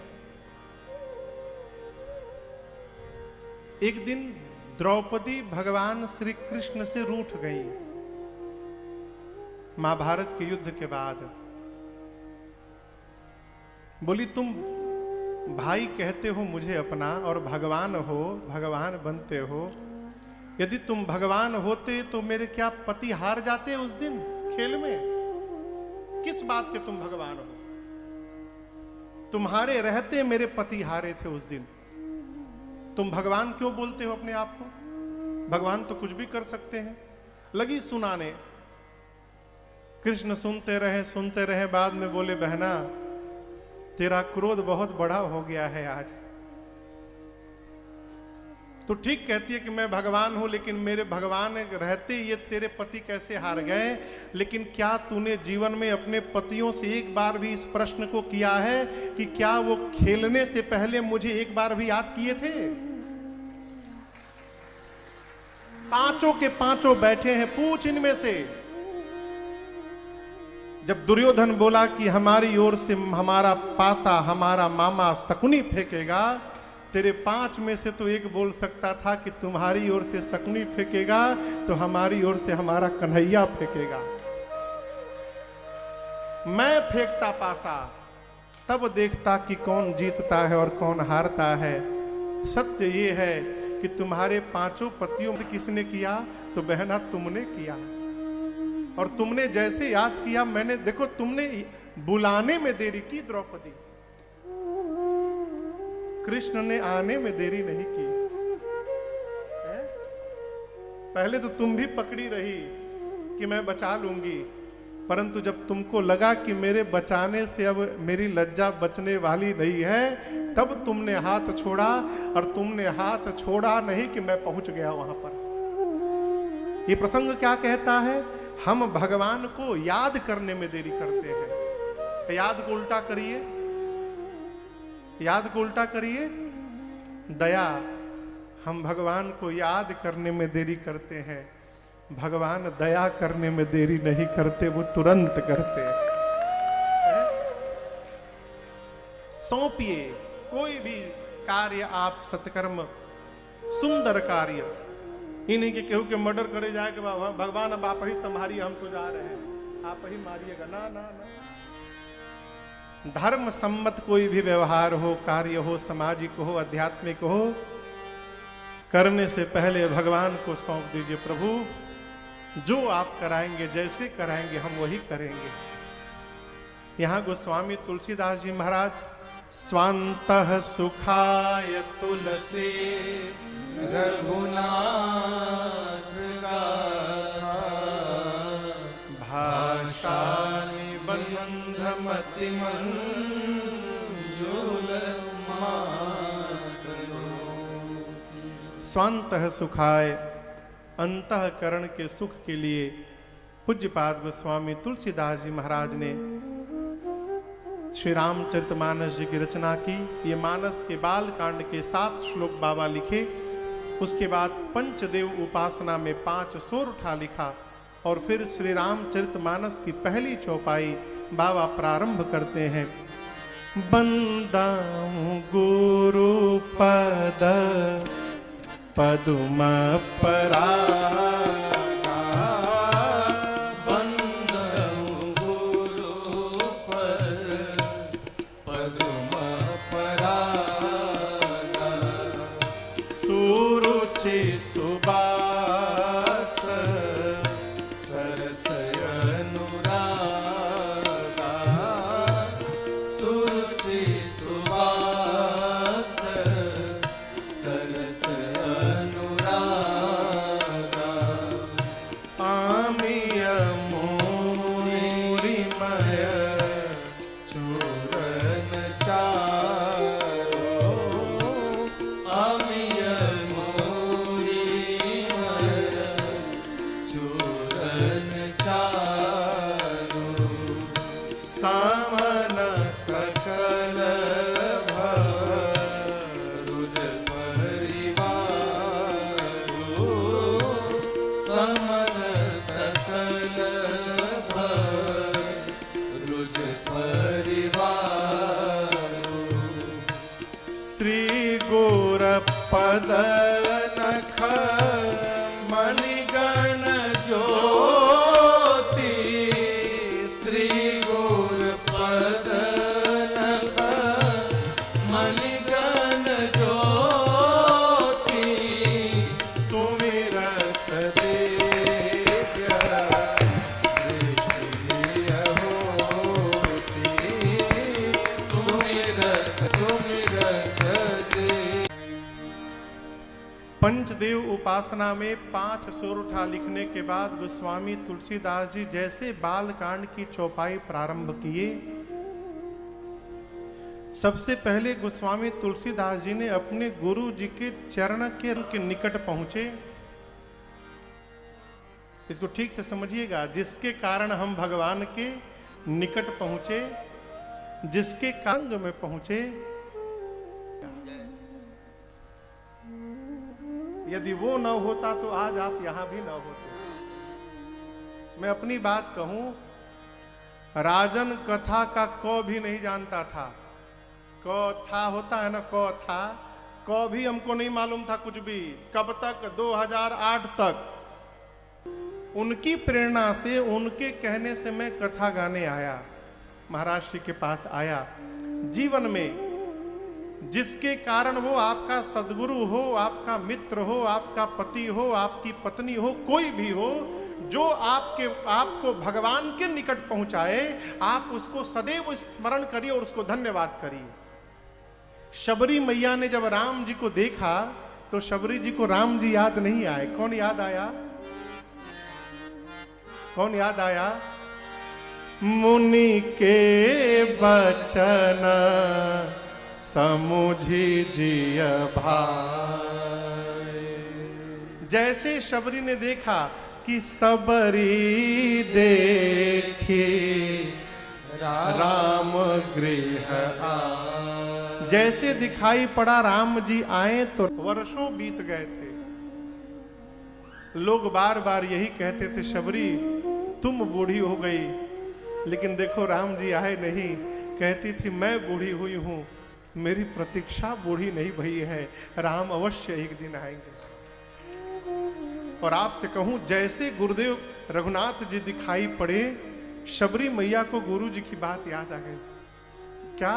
एक दिन द्रौपदी भगवान श्री कृष्ण से रूठ गई महाभारत के युद्ध के बाद। बोली तुम भाई कहते हो मुझे अपना और भगवान हो, भगवान बनते हो। यदि तुम भगवान होते तो मेरे क्या पति हार जाते उस दिन खेल में? किस बात के तुम भगवान हो? तुम्हारे रहते मेरे पति हारे थे उस दिन। तुम भगवान क्यों बोलते हो अपने आप को? भगवान तो कुछ भी कर सकते हैं। लगी सुनाने। कृष्ण सुनते रहे, बाद में बोले बहना तेरा क्रोध बहुत बड़ा हो गया है आज। तो ठीक कहती है कि मैं भगवान हूं, लेकिन मेरे भगवान रहते ये तेरे पति कैसे हार गए? लेकिन क्या तूने जीवन में अपने पतियों से एक बार भी इस प्रश्न को किया है कि क्या वो खेलने से पहले मुझे एक बार भी याद किए थे? पांचों के पांचों बैठे हैं, पूछ इनमें से। जब दुर्योधन बोला कि हमारी ओर से हमारा पासा हमारा मामा शकुनी फेंकेगा, तेरे 5 में से तो एक बोल सकता था कि तुम्हारी ओर से शकुनी फेंकेगा तो हमारी ओर से हमारा कन्हैया फेंकेगा। मैं फेंकता पासा, तब देखता कि कौन जीतता है और कौन हारता है। सत्य ये है कि तुम्हारे 5 पतियों में किसने किया? तो बहना तुमने किया। और तुमने जैसे याद किया, मैंने देखो तुमने बुलाने में देरी की द्रौपदी, कृष्ण ने आने में देरी नहीं की। पहले तो तुम भी पकड़ी रही कि मैं बचा लूंगी, परंतु जब तुमको लगा कि मेरे बचाने से अब मेरी लज्जा बचने वाली नहीं है, तब तुमने हाथ छोड़ा। और तुमने हाथ छोड़ा नहीं कि मैं पहुंच गया वहां पर। ये प्रसंग क्या कहता है? हम भगवान को याद करने में देरी करते हैं। याद को उल्टा करिए, याद को उल्टा करिए, दया। हम भगवान को याद करने में देरी करते हैं, भगवान दया करने में देरी नहीं करते, वो तुरंत करते हैं। सौंपिए। कोई भी कार्य आप सत्कर्म, सुंदर कार्य, ही नहीं कि केहू के मर्डर करे जाए कि भगवान अब आप ही संभालिए, हम तो जा रहे हैं, आप ही मारिएगा। ना ना ना, धर्म सम्मत कोई भी व्यवहार हो, कार्य हो, सामाजिक हो, आध्यात्मिक हो, करने से पहले भगवान को सौंप दीजिए। प्रभु जो आप कराएंगे, जैसे कराएंगे हम वही करेंगे। यहां गोस्वामी तुलसीदास जी महाराज स्वांतः सुखाय तुलसी रघुनाथ गाथा भाषा निबंध मति मंजूल मातनो। स्वांतः सुखाय, अंतःकरण के सुख के लिए पूज्यपाद गोस्वामी तुलसीदास जी महाराज ने श्री रामचरितमानस जी की रचना की। ये मानस के बाल कांड के 7 श्लोक बाबा लिखे। उसके बाद पंचदेव उपासना में 5 सोरठा लिखा और फिर श्री रामचरितमानस की पहली चौपाई बाबा प्रारंभ करते हैं। बंदाऊं गुरु पद पदुम परागा, बंदऊं गुरु पद पदुम परागा, सुरुचि सुबास सरस अनुरागा, सुरुचि सुवास सरस अनुरागा, आमिय मोरिमय चूरन चारो, अमिय मोरिमय चूरन चारो, सामन सकल भरुज परिवारो, समन सकल भरुज परिवारो, श्री गोर पद नख मणिगण ज्योति, श्री गुर पद नख मणिगण ज्योति, सुमिरत देव्य दृष्टिय होती, सुमिरत सुमिरत दे। पंचदेव उपासना में 5 सोरठा लिखने के बाद गोस्वामी तुलसीदास जी जैसे बालकांड की चौपाई प्रारंभ किए, सबसे पहले गोस्वामी तुलसीदास जी ने अपने गुरु जी के चरण के निकट पहुंचे। इसको ठीक से समझिएगा, जिसके कारण हम भगवान के निकट पहुंचे, जिसके कारण जो में पहुंचे, यदि वो न होता तो आज आप यहां भी न होते। मैं अपनी बात कहूं, राजन कथा का क भी नहीं जानता था। क था होता है ना, क था, क भी हमको नहीं मालूम था कुछ भी। कब तक? 2008 तक। उनकी प्रेरणा से, उनके कहने से मैं कथा गाने आया, महाराज श्री के पास आया। जीवन में जिसके कारण वो आपका सद्गुरु हो, आपका मित्र हो, आपका पति हो, आपकी पत्नी हो, कोई भी हो, जो आपको भगवान के निकट पहुंचाए, आप उसको सदैव स्मरण करिए और उसको धन्यवाद करिए। शबरी मैया ने जब राम जी को देखा तो शबरी जी को राम जी याद नहीं आए। कौन याद आया? कौन याद आया? मुनि के बचन समुझी जिय भाई। जैसे शबरी ने देखा कि सबरी देखी राम गृह आए, जैसे दिखाई पड़ा राम जी आए तो वर्षों बीत गए थे। लोग बार बार यही कहते थे, शबरी तुम बूढ़ी हो गई, लेकिन देखो राम जी आए नहीं। कहती थी मैं बूढ़ी हुई हूं, मेरी प्रतीक्षा बूढ़ी नहीं भई है, राम अवश्य एक दिन आएंगे। और आपसे कहूं, जैसे गुरुदेव रघुनाथ जी दिखाई पड़े, शबरी मैया को गुरु जी की बात याद आ गई। क्या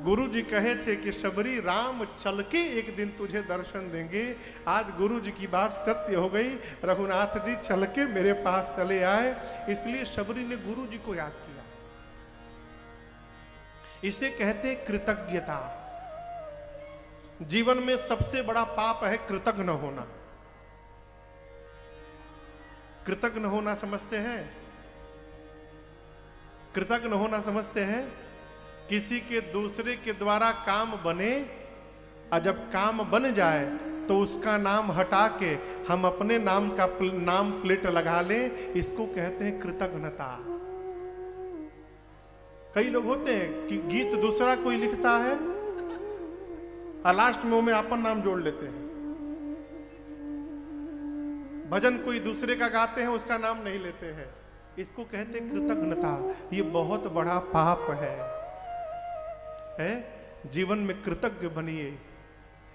गुरु जी कहे थे कि शबरी, राम चल के एक दिन तुझे दर्शन देंगे। आज गुरु जी की बात सत्य हो गई, रघुनाथ जी चल के मेरे पास चले आए। इसलिए शबरी ने गुरु जी को याद किया। इसे कहते कृतज्ञता। जीवन में सबसे बड़ा पाप है कृतज्ञ होना। कृतज्ञ होना समझते हैं? कृतज्ञ होना समझते हैं? किसी के दूसरे के द्वारा काम बने, और जब काम बन जाए तो उसका नाम हटा के हम अपने नाम का नाम प्लेट लगा लें, इसको कहते हैं कृतज्ञता। कई लोग होते हैं कि गीत दूसरा कोई लिखता है और लास्ट में वो में अपन नाम जोड़ लेते हैं। भजन कोई दूसरे का गाते हैं, उसका नाम नहीं लेते हैं। इसको कहते हैं कृतज्ञता। ये बहुत बड़ा पाप है। जीवन में कृतज्ञ बनिए,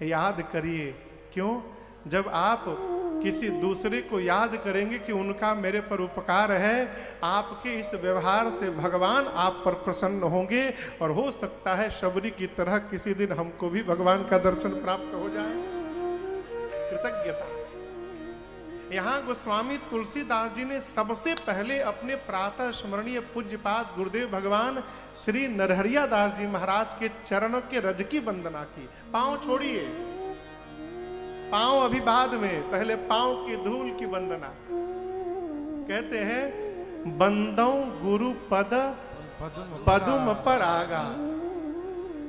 याद करिए। क्यों? जब आप किसी दूसरे को याद करेंगे कि उनका मेरे पर उपकार है, आपके इस व्यवहार से भगवान आप पर प्रसन्न होंगे, और हो सकता है शबरी की तरह किसी दिन हमको भी भगवान का दर्शन प्राप्त हो जाए। कृतज्ञता। यहां गोस्वामी तुलसीदास जी ने सबसे पहले अपने प्रातः स्मरणीय पूज्यपाद गुरुदेव भगवान श्री नरहरिया दास जी महाराज के चरणों के रज की वंदना की। पांव छोड़िए, पांव अभी बाद में, पहले पांव की धूल की वंदना। कहते हैं, बंदौ गुरु पद पदुम पर आगा।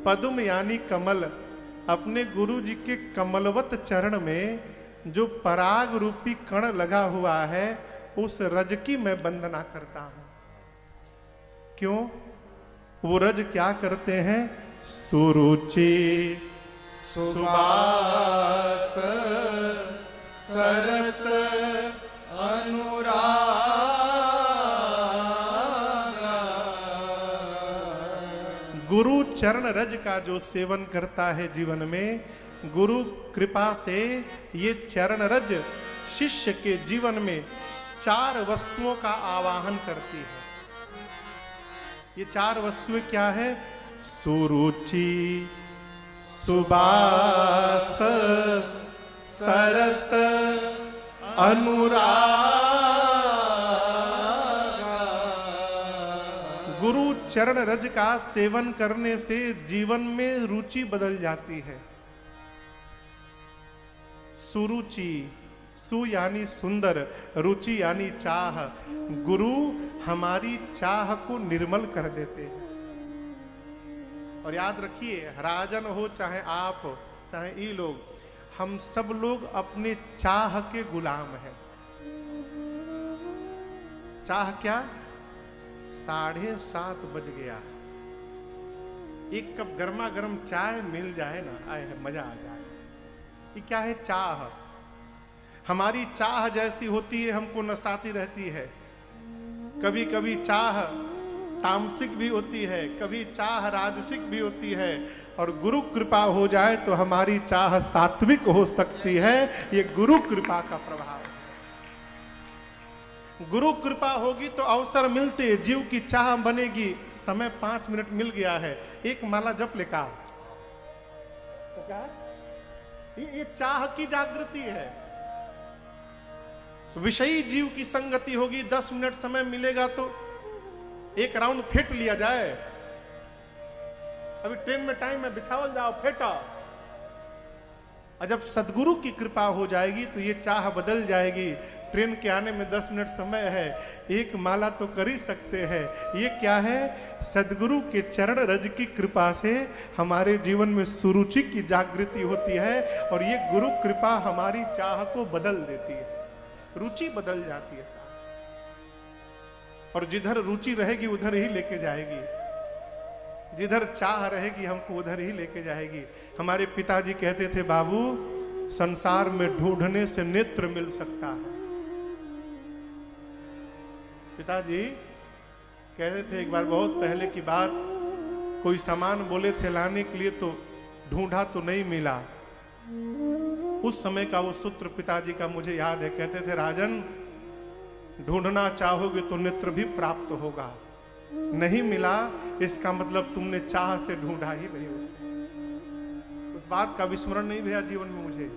पदुम यानी कमल। अपने गुरु जी के कमलवत चरण में जो पराग रूपी कण लगा हुआ है, उस रज की मैं वंदना करता हूं। क्यों? वो रज क्या करते हैं? सुरुचि सुबास सरस अनुराग। गुरु चरण रज का जो सेवन करता है जीवन में, गुरु कृपा से ये चरण रज शिष्य के जीवन में 4 वस्तुओं का आवाहन करती है। ये 4 वस्तुएं क्या है? सुरुचि, सुबास, सरस, अनुराग। गुरु चरण रज का सेवन करने से जीवन में रुचि बदल जाती है। सुरुचि, सु यानी सुंदर, रुचि यानी चाह। गुरु हमारी चाह को निर्मल कर देते हैं। और याद रखिए, राजन हो चाहे आप हो चाहे ये लोग, हम सब लोग अपने चाह के गुलाम हैं। चाह क्या? 7:30 बज गया, एक कप गर्मा गर्म चाय मिल जाए ना, आए मजा आ जाए। ये क्या है? चाह। हमारी चाह जैसी होती है, हमको नसाती रहती है। कभी कभी चाह तामसिक भी होती है, कभी चाह राजसिक भी होती है, और गुरु कृपा हो जाए तो हमारी चाह सात्विक हो सकती है। ये गुरु कृपा का प्रभाव है। गुरु कृपा होगी तो अवसर मिलते जीव की चाह बनेगी। समय 5 मिनट मिल गया है, एक माला जप लेका। ये चाह की जागृति है। विषयी जीव की संगति होगी, 10 मिनट समय मिलेगा तो एक राउंड फेंट लिया जाए। अभी ट्रेन में टाइम है, बिछावल जाओ, फेंटा। और जब सदगुरु की कृपा हो जाएगी तो ये चाह बदल जाएगी। ट्रेन के आने में 10 मिनट समय है, एक माला तो कर ही सकते हैं। ये क्या है? सदगुरु के चरण रज की कृपा से हमारे जीवन में सुरुचि की जागृति होती है, और ये गुरु कृपा हमारी चाह को बदल देती है, रुचि बदल जाती है। और जिधर रुचि रहेगी उधर ही लेके जाएगी, जिधर चाह रहेगी हमको उधर ही लेके जाएगी। हमारे पिताजी कहते थे, बाबू संसार में ढूंढने से नेत्र मिल सकता है। पिताजी कहते थे, एक बार बहुत पहले की बात, कोई सामान बोले थे लाने के लिए, तो ढूंढा तो नहीं मिला। उस समय का वो सूत्र पिताजी का मुझे याद है, कहते थे राजन ढूंढना चाहोगे तो नेत्र भी प्राप्त होगा, नहीं मिला इसका मतलब तुमने चाह से ढूंढा ही नहीं उसे। उस बात का विस्मरण नहीं भैया जीवन में मुझे।